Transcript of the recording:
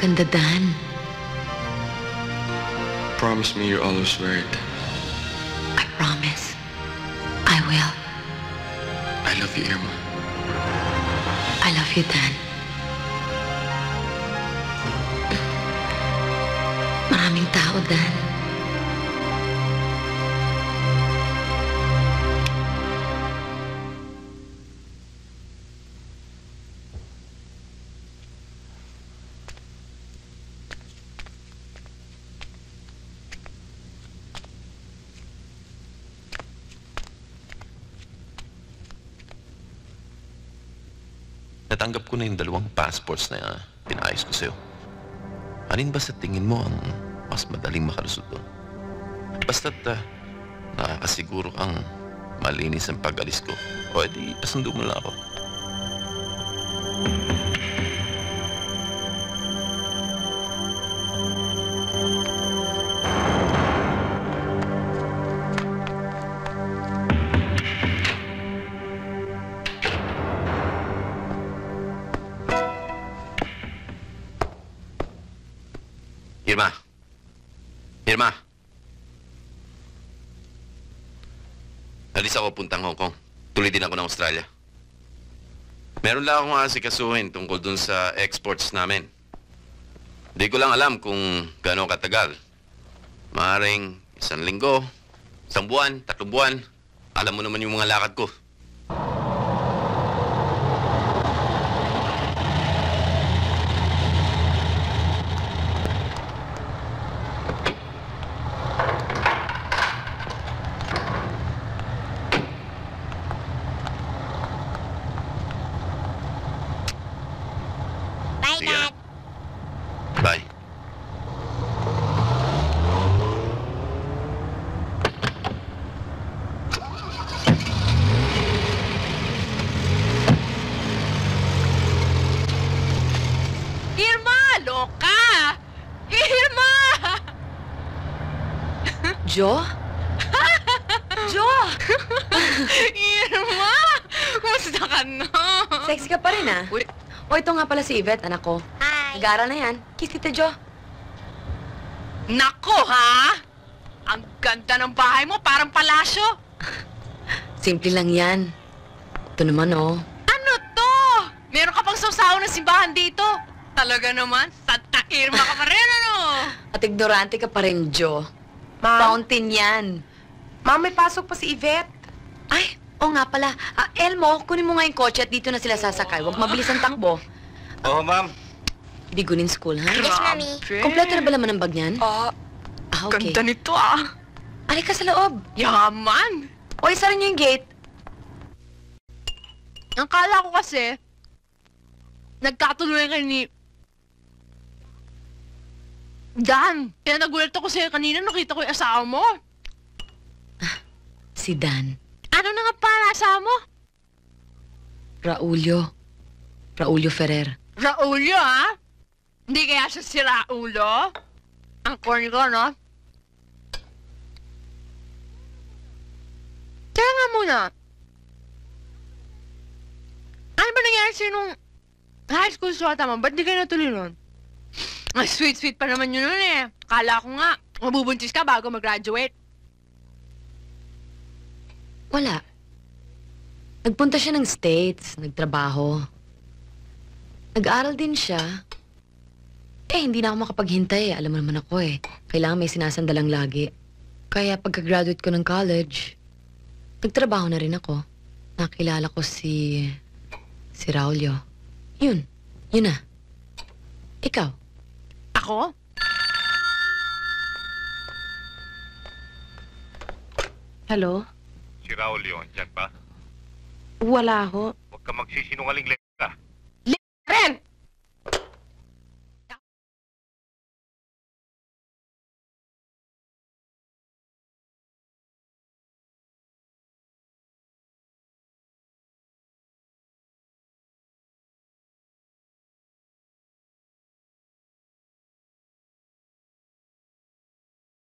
ganda, Dan. Promise me you're always right. I promise. I will. I love you, Irma. I love you, Dan. Maraming tao, Dan. Natanggap ko na yung 2 passports na pinayos ko sa'yo. Alin ba sa tingin mo ang mas madaling makalusot doon? Basta't nakakasiguro kang malinis ang pag-alis ko. O edi, pasundo mo lang ako. Irma! Irma! Alis ako puntang Hong Kong. Tuloy din ako ng Australia. Meron lang akong asikasuhin tungkol dun sa exports namin. Di ko lang alam kung gano'ng katagal. Maaaring 1 linggo, 1 buwan, 3 buwan. Alam mo naman yung mga lakad ko. Bye, Dad. Bye. Irma! Loka! Irma! Jo? Jo! Irma! Kumusta ka na? Sexy ka pa rin, ah. Uy, O, ito nga pala si Yvette, anak ko. Hi. Nag-aaral na yan. Kiss Tita Jo. nako ha? Ang ganda ng bahay mo, parang palasyo. Simple lang yan. Ito naman, oh. Ano to? Meron ka pang sausawan ng simbahan dito. Talaga naman, Santa Irma ka pa rin, ano? At ignorante ka pa rin, Jo. Ma'am? Fountain yan. Ma'am, may pasok pa si Yvette. Ay, oo nga pala. Elmo, kunin mo nga yung kotse at dito na sila sasakay. Huwag mabilis ang takbo. Oo, ma'am. Bigunin school, ha? Yes, Mami. Kompleto na ba laman ang bag niyan? Okay. Ganda nito ah. Alika sa loob. Yaman. O, isa rin yung gate. Ang kala ko kasi, nagkatuloy kayo ni Dan. Kaya nagulat ako sa'yo kanina, nakita ko yung asawa mo. Si Dan. Ano na nga para asawa mo? Raulio Ferrer. Raulio, ha? Hindi kaya siya si Raulo? Ang corny ko, no? Kaya nga muna. Ano ba nangyari sa'yo nung high school swata mo? Ba't di kayo natuloy nun? Ay, sweet pa naman yun nun eh. Kala ko nga, mabubuntis ka bago mag-graduate. Wala. Nagpunta siya ng States, nagtrabaho. Nag-aral din siya. Hindi na ako makapaghintay. Alam mo naman ako eh. Kailangan may sinasandalang lagi. Kaya pagka-graduate ko ng college, nagtrabaho na rin ako. Nakilala ko si Raulio. Yun na. Ikaw? Ako? Hello? Si Raul yun, dyan pa. Wala ho. Huwag ka magsisinungaling.